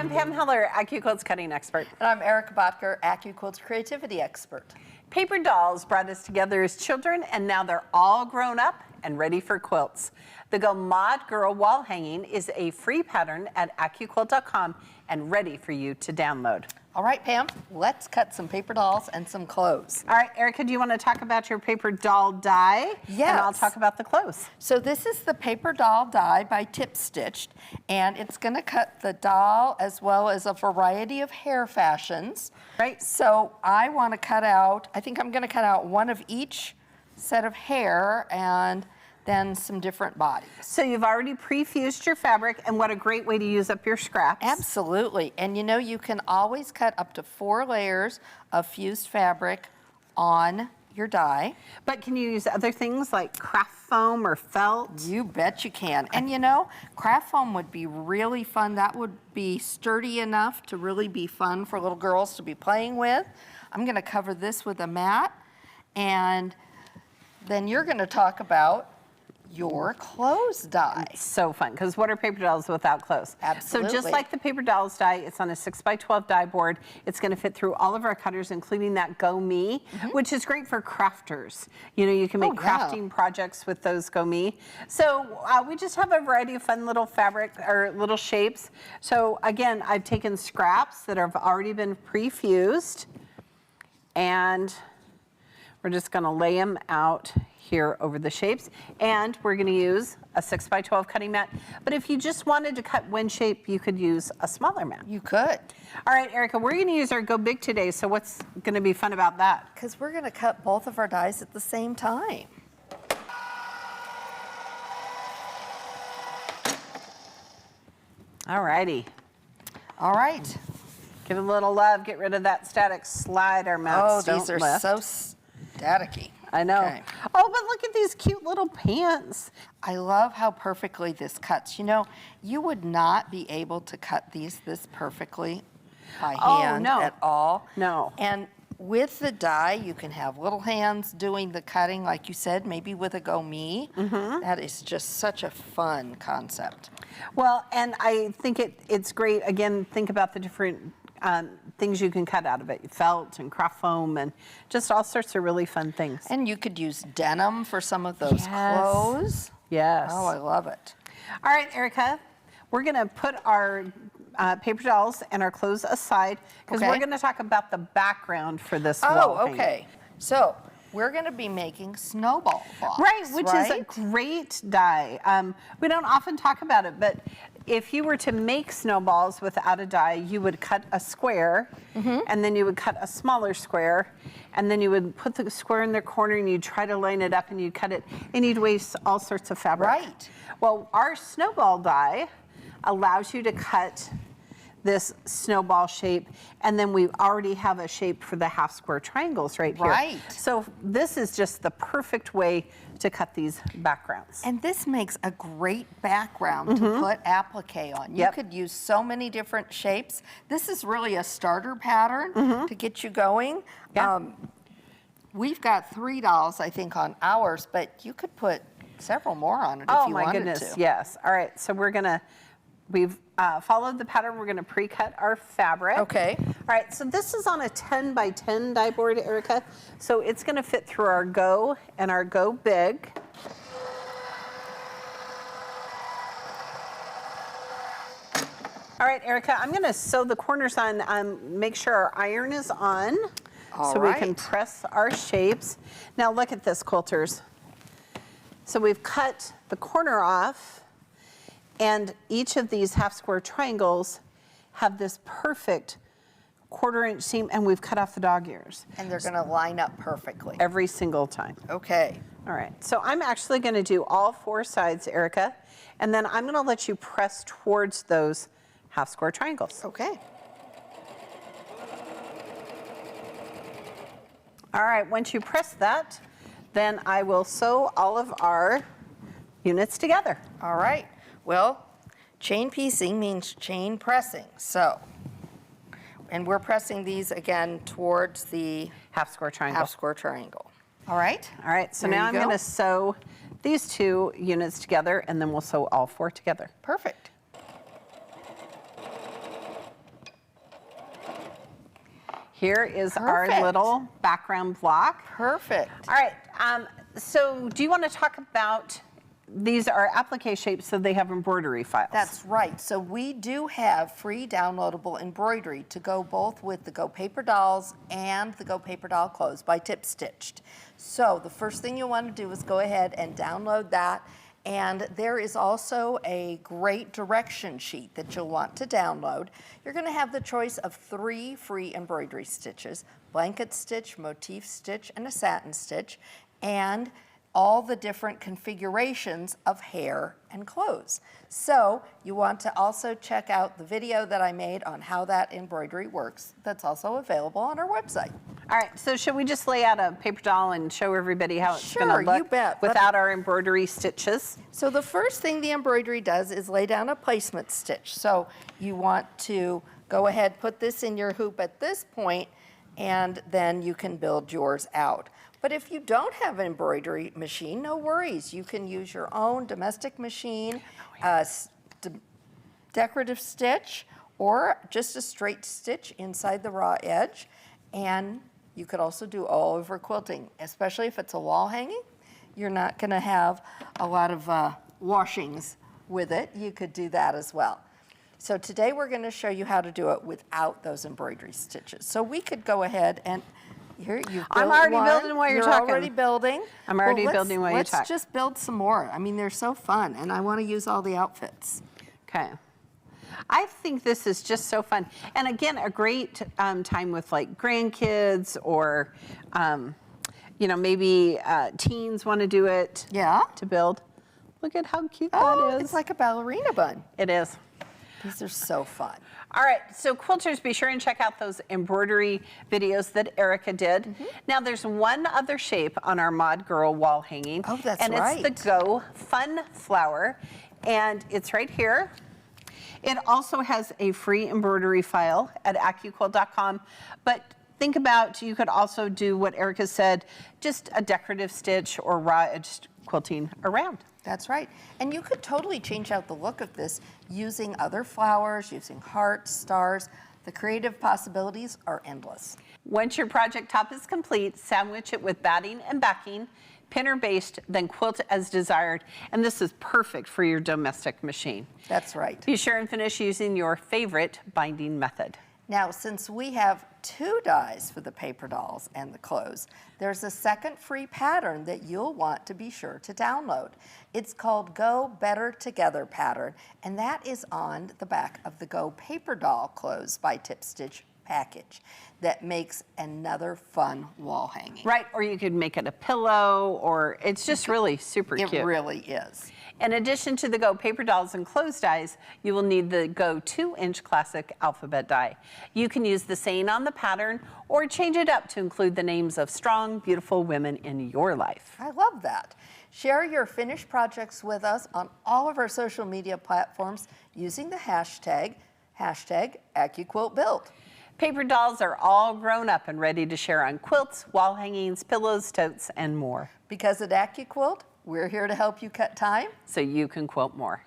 I'm Pam Heller, AccuQuilt's cutting expert. And I'm Erica Botker, AccuQuilt's creativity expert. Paper dolls brought us together as children, and now they're all grown up and ready for quilts. The Go Mod Girl wall hanging is a free pattern at AccuQuilt.com and ready for you to download. All right, Pam, let's cut some paper dolls and some clothes. All right, Erica, do you want to talk about your paper doll die? Yes. And I'll talk about the clothes. So this is the paper doll die by TipStitched, and it's going to cut the doll as well as a variety of hair fashions. Right. So I want to cut out, I think I'm going to cut out one of each set of hair and then some different bodies. So you've already pre-fused your fabric, and what a great way to use up your scraps. Absolutely. And you know, you can always cut up to 4 layers of fused fabric on your die. But can you use other things like craft foam or felt? You bet you can. And you know, craft foam would be really fun. That would be sturdy enough to really be fun for little girls to be playing with. I'm going to cover this with a mat, and then you're going to talk about your clothes die. It's so fun, because what are paper dolls without clothes? Absolutely. So just like the paper dolls die, it's on a 6x12 die board. It's going to fit through all of our cutters, including that Go Me, which is great for crafters. You know, you can make crafting projects with those Go Me. So we just have a variety of fun little fabric or little shapes. So again, I've taken scraps that have already been pre-fused, and we're just going to lay them out here over the shapes, and we're going to use a 6x12 cutting mat. But if you just wanted to cut one shape, you could use a smaller mat. You could. All right, Erica, we're going to use our Go Big today, so what's going to be fun about that? Because we're going to cut both of our dies at the same time. All righty. All right. Give it a little love. Get rid of that static slide our mats Oh, these are lift. so staticky. I know. Okay. Oh, but look at these cute little pants. I love how perfectly this cuts. You know, you would not be able to cut these this perfectly by hand at all. No. And with the die, you can have little hands doing the cutting, like you said, maybe with a Go Me. That is just such a fun concept. Well, and I think it's great. Again, think about the different things you can cut out of it. Felt and craft foam and just all sorts of really fun things. And you could use denim for some of those clothes. Yes. Oh, I love it. All right, Erica, we're going to put our paper dolls and our clothes aside, because we're going to talk about the background for this wall hanging. Okay. So we're going to be making snowball blocks. Right, which is a great die. We don't often talk about it, but if you were to make snowballs without a die, you would cut a square, and then you would cut a smaller square, and then you would put the square in the corner, and you'd try to line it up, and you'd cut it, and you'd waste all sorts of fabric. Right. Well, our snowball die allows you to cut this snowball shape, and then we already have a shape for the half square triangles right here. Right. So this is just the perfect way to cut these backgrounds. And this makes a great background to put applique on. You could use so many different shapes. This is really a starter pattern to get you going. We've got 3 dolls, I think, on ours, but you could put several more on it if you wanted to. Oh my goodness, yes. All right, so we've followed the pattern. We're gonna pre-cut our fabric. Okay. All right, so this is on a 10 by 10 die board, Erica. So it's gonna fit through our Go and our Go Big. All right, Erica, I'm gonna sew the corners on, make sure our iron is on. We can press our shapes. Now look at this, quilters. So we've cut the corner off, and each of these half square triangles have this perfect 1/4 inch seam, and we've cut off the dog ears. And they're gonna line up perfectly. Every single time. Okay. All right, so I'm actually gonna do all 4 sides, Erica, and then I'm gonna let you press towards those half square triangles. Okay. All right, once you press that, then I will sew all of our units together. All right. Well, chain piecing means chain pressing. So, and we're pressing these again towards the half square triangle. Half square triangle. All right. All right, so now I'm going to sew these 2 units together, and then we'll sew all 4 together. Perfect. Here is our little background block. Perfect. All right, so do you want to talk about, these are applique shapes, so they have embroidery files. That's right. So we do have free downloadable embroidery to go both with the Go Paper Dolls and the Go Paper Doll Clothes by TipStitched. So the first thing you want to do is go ahead and download that. And there is also a great direction sheet that you'll want to download. You're going to have the choice of 3 free embroidery stitches: blanket stitch, motif stitch, and a satin stitch, and all the different configurations of hair and clothes. So you want to also check out the video that I made on how that embroidery works. That's also available on our website. All right, so should we just lay out a paper doll and show everybody how it's going to look you bet. without our embroidery stitches? So the first thing the embroidery does is lay down a placement stitch. So you want to go ahead, put this in your hoop at this point, and then you can build yours out. But if you don't have an embroidery machine, no worries. You can use your own domestic machine, decorative stitch, or just a straight stitch inside the raw edge. And you could also do all over quilting, especially if it's a wall hanging. You're not going to have a lot of washings with it. You could do that as well. So today we're going to show you how to do it without those embroidery stitches. So we could go ahead and here you've built I'm already one. building while you're talking. You're already building. I'm already building while you talk. Let's just build some more. I mean, they're so fun, and I want to use all the outfits. Okay. I think this is just so fun. And again, a great time with like grandkids or, you know, maybe teens want to do it. Yeah. To build. Look at how cute Oh, that is. it's like a ballerina bun. It is. These are so fun. All right, so quilters, be sure and check out those embroidery videos that Erica did. Now there's one other shape on our Mod Girl wall hanging. Oh, that's and right. And it's the Go Fun Flower, and it's right here. It also has a free embroidery file at AccuQuilt.com, but think about, you could also do what Erica said, just a decorative stitch or raw edged quilting around. That's right. And you could totally change out the look of this using other flowers, using hearts, stars. The creative possibilities are endless. Once your project top is complete, sandwich it with batting and backing, pin or baste, then quilt as desired. And this is perfect for your domestic machine. That's right. Be sure and finish using your favorite binding method. Now, since we have 2 dies for the paper dolls and the clothes, there's a second free pattern that you'll want to be sure to download. It's called Go Better Together pattern, and that is on the back of the Go Paper Doll Clothes by TipStitched package that makes another fun wall hanging. Right, or you could make it a pillow, or it's just really super cute. It really is. In addition to the Go Paper Dolls and Clothes dies, you will need the Go 2-inch Classic Alphabet die. You can use the saying on the pattern or change it up to include the names of strong, beautiful women in your life. I love that. Share your finished projects with us on all of our social media platforms using the hashtag AccuQuiltBuild. Paper dolls are all grown up and ready to share on quilts, wall hangings, pillows, totes, and more. Because at AccuQuilt, we're here to help you cut time so you can quilt more.